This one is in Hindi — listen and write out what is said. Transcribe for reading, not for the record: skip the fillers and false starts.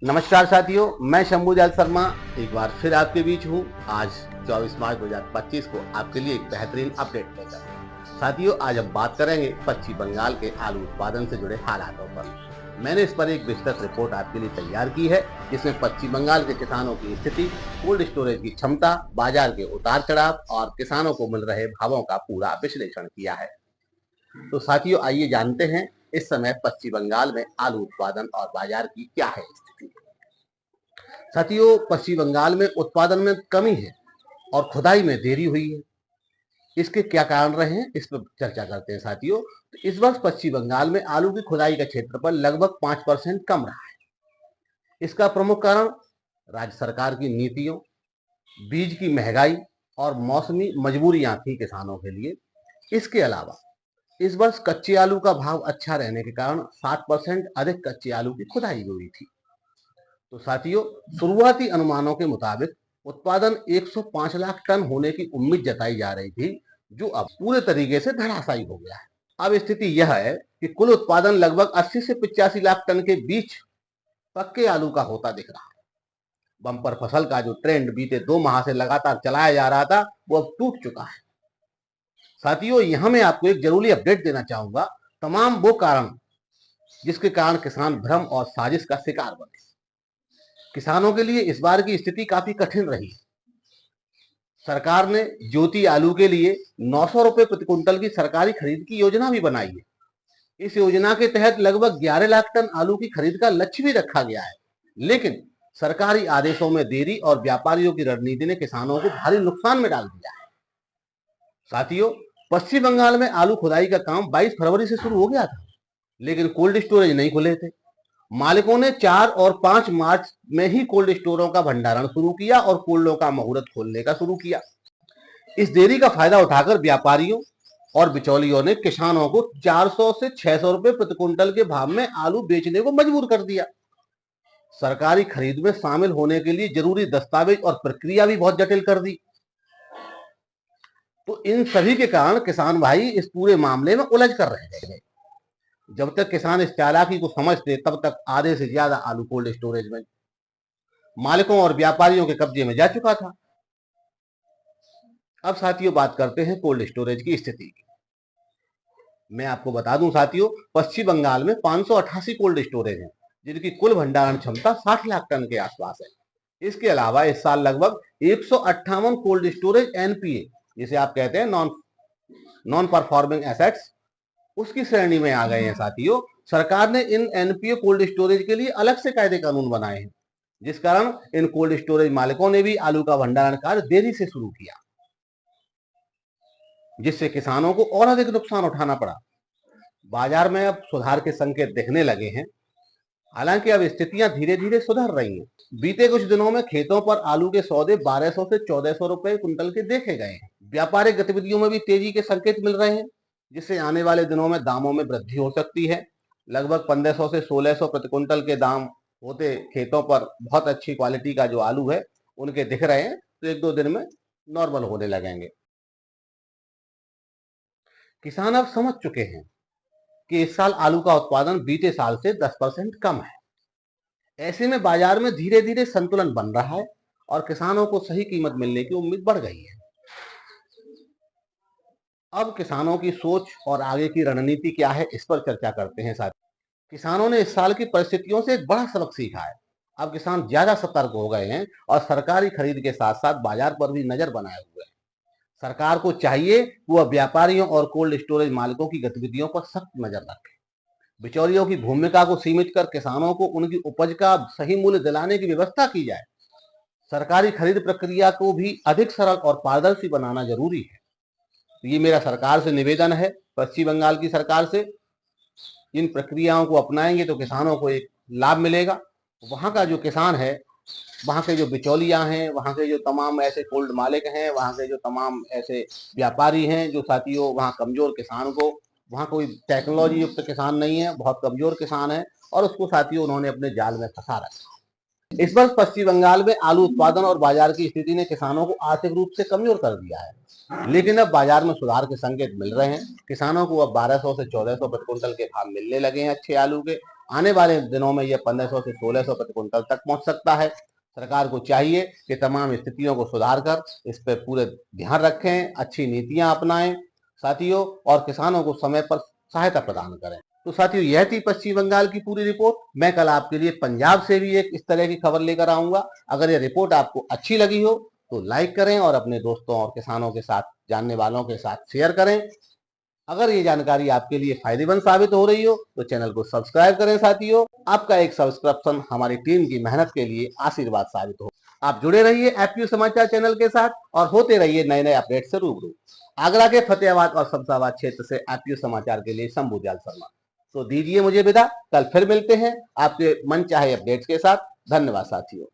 नमस्कार साथियों, मैं शंभुजाल शर्मा एक बार फिर आपके बीच हूँ। आज 24 मार्च 2025 को आपके लिए एक बेहतरीन अपडेट लेकर। साथियों, आज हम बात करेंगे पश्चिम बंगाल के आलू उत्पादन से जुड़े हालातों पर। मैंने इस पर एक विस्तृत रिपोर्ट आपके लिए तैयार की है, जिसमें पश्चिम बंगाल के किसानों की स्थिति, कोल्ड स्टोरेज की क्षमता, बाजार के उतार चढ़ाव और किसानों को मिल रहे भावों का पूरा विश्लेषण किया है। तो साथियों, आइए जानते हैं इस समय पश्चिम बंगाल में आलू उत्पादन और बाजार की क्या है स्थिति। साथियों, पश्चिम बंगाल में उत्पादन में कमी है और खुदाई में देरी हुई है। इसके क्या कारण रहे हैं, इस पर चर्चा करते हैं साथियों। तो इस वर्ष पश्चिम बंगाल में आलू की खुदाई का क्षेत्रफल लगभग 5% कम रहा है। इसका प्रमुख कारण राज्य सरकार की नीतियों, बीज की महंगाई और मौसमी मजबूरियां थी किसानों के लिए। इसके अलावा इस वर्ष कच्चे आलू का भाव अच्छा रहने के कारण 7% अधिक कच्चे आलू की खुदाई हुई थी। तो साथियों, शुरुआती अनुमानों के मुताबिक उत्पादन 105 लाख टन होने की उम्मीद जताई जा रही थी, जो अब पूरे तरीके से धराशायी हो गया है। अब स्थिति यह है कि कुल उत्पादन लगभग 80 से 85 लाख टन के बीच पक्के आलू का होता दिख रहा है। बम्पर फसल का जो ट्रेंड बीते 2 माह से लगातार चलाया जा रहा था, वो अब टूट चुका है। साथियों, यहां मैं आपको एक जरूरी अपडेट देना चाहूंगा। तमाम वो कारण जिसके कारण किसान भ्रम और साजिश का शिकार बने। किसानों के लिए इस बार की स्थिति काफी कठिन रही। सरकार ने ज्योति आलू के लिए 900 रुपए प्रति कुंटल की सरकारी खरीद की योजना भी बनाई है। इस योजना के तहत लगभग 11 लाख टन आलू की खरीद का लक्ष्य भी रखा गया है, लेकिन सरकारी आदेशों में देरी और व्यापारियों की रणनीति ने किसानों को भारी नुकसान में डाल दिया है। साथियों, पश्चिम बंगाल में आलू खुदाई का काम 22 फरवरी से शुरू हो गया था, लेकिन कोल्ड स्टोरेज नहीं खुले थे। मालिकों ने 4 और 5 मार्च में ही कोल्ड स्टोरों का भंडारण शुरू किया और कोल्डों का मुहूर्त खोलने का शुरू किया। इस देरी का फायदा उठाकर व्यापारियों और बिचौलियों ने किसानों को 400 से 600 रुपए प्रति कुंटल के भाव में आलू बेचने को मजबूर कर दिया। सरकारी खरीद में शामिल होने के लिए जरूरी दस्तावेज और प्रक्रिया भी बहुत जटिल कर दी। तो इन सभी के कारण किसान भाई इस पूरे मामले में उलझ कर रह गए। जब तक किसान इस चालाकी को समझते, तब तक आधे से ज्यादा आलू कोल्ड स्टोरेज में मालिकों और व्यापारियों के कब्जे में जा चुका था। अब साथियों, बात करते हैं कोल्ड स्टोरेज की स्थिति की। मैं आपको बता दूं साथियों, पश्चिम बंगाल में 588 कोल्ड स्टोरेज हैं, जिनकी कुल भंडारण क्षमता 60 लाख टन के आसपास है। इसके अलावा इस साल लगभग 158 कोल्ड स्टोरेज एनपीए, जिसे आप कहते हैं नॉन परफॉर्मिंग एसेट्स, उसकी श्रेणी में आ गए हैं। साथियों, सरकार ने इन एनपीए कोल्ड स्टोरेज के लिए अलग से कायदे कानून बनाए हैं, जिस कारण इन कोल्ड स्टोरेज मालिकों ने भी आलू का भंडारण कार्य देरी से शुरू किया, जिससे किसानों को और अधिक नुकसान उठाना पड़ा। बाजार में अब सुधार के संकेत दिखने लगे हैं, हालांकि अब स्थितियां धीरे धीरे सुधर रही हैं। बीते कुछ दिनों में खेतों पर आलू के सौदे 1200 से 1400 रुपए कुंटल के देखे गए हैं। व्यापारिक गतिविधियों में भी तेजी के संकेत मिल रहे हैं, जिससे आने वाले दिनों में दामों में वृद्धि हो सकती है। लगभग 1500 से 1600 प्रति कुंटल के दाम होते खेतों पर बहुत अच्छी क्वालिटी का जो आलू है उनके दिख रहे हैं, तो 1-2 दिन में नॉर्मल होने लगेंगे। किसान अब समझ चुके हैं कि इस साल आलू का उत्पादन बीते साल से 10% कम है। ऐसे में बाजार में धीरे धीरे संतुलन बन रहा है और किसानों को सही कीमत मिलने की उम्मीद बढ़ गई है। अब किसानों की सोच और आगे की रणनीति क्या है, इस पर चर्चा करते हैं। साथ किसानों ने इस साल की परिस्थितियों से एक बड़ा सबक सीखा है। अब किसान ज्यादा सतर्क हो गए हैं और सरकारी खरीद के साथ साथ बाजार पर भी नजर बनाए हुए हैं। सरकार को चाहिए कि वह व्यापारियों और कोल्ड स्टोरेज मालिकों की गतिविधियों पर सख्त नजर रखे। बिचौलियों की भूमिका को सीमित कर किसानों को उनकी उपज का सही मूल्य दिलाने की व्यवस्था की जाए। सरकारी खरीद प्रक्रिया को भी अधिक सरल और पारदर्शी बनाना जरूरी है। तो ये मेरा सरकार से निवेदन है, पश्चिम बंगाल की सरकार से। इन प्रक्रियाओं को अपनाएंगे तो किसानों को एक लाभ मिलेगा। वहां का जो किसान है, वहां के जो बिचौलिया हैं, वहां के जो तमाम ऐसे कोल्ड मालिक हैं, वहां के जो तमाम ऐसे व्यापारी हैं, जो साथियों वहां कमजोर किसान को, वहां कोई टेक्नोलॉजी युक्त किसान नहीं है, बहुत कमजोर किसान है और उसको साथियों उन्होंने अपने जाल में फंसा रखा। इस वर्ष पश्चिम बंगाल में आलू उत्पादन और बाजार की स्थिति ने किसानों को आर्थिक रूप से कमजोर कर दिया है, लेकिन अब बाजार में सुधार के संकेत मिल रहे हैं। किसानों को अब 1200 से 1400 प्रति कुंटल के भाव मिलने लगे हैं अच्छे आलू के, आने वाले दिनों में यह 1500 से 1600 प्रति क्विंटल तक पहुंच सकता है। सरकार को चाहिए कि तमाम स्थितियों को सुधार कर इस पर पूरे ध्यान रखें, अच्छी नीतियां अपनाएं साथियों, और किसानों को समय पर सहायता प्रदान करें। तो साथियों, यह थी पश्चिम बंगाल की पूरी रिपोर्ट। मैं कल आपके लिए पंजाब से भी एक इस तरह की खबर लेकर आऊंगा। अगर यह रिपोर्ट आपको अच्छी लगी हो तो लाइक करें और अपने दोस्तों और किसानों के साथ, जानने वालों के साथ शेयर करें। अगर ये जानकारी आपके लिए फायदेमंद साबित हो रही हो तो चैनल को सब्सक्राइब करें साथियों। आपका एक सब्सक्रिप्शन हमारी टीम की मेहनत के लिए आशीर्वाद साबित हो। आप जुड़े रहिए एपीयू समाचार चैनल के साथ और होते रहिए नए नए अपडेट से रूबरू। आगरा के फतेहाबाद और शमशाबाद क्षेत्र से एपीयू समाचार के लिए शंभू जाल शर्मा। तो दीजिए मुझे विदा, कल फिर मिलते हैं आपके मनचाहे अपडेट्स के साथ। धन्यवाद साथियों।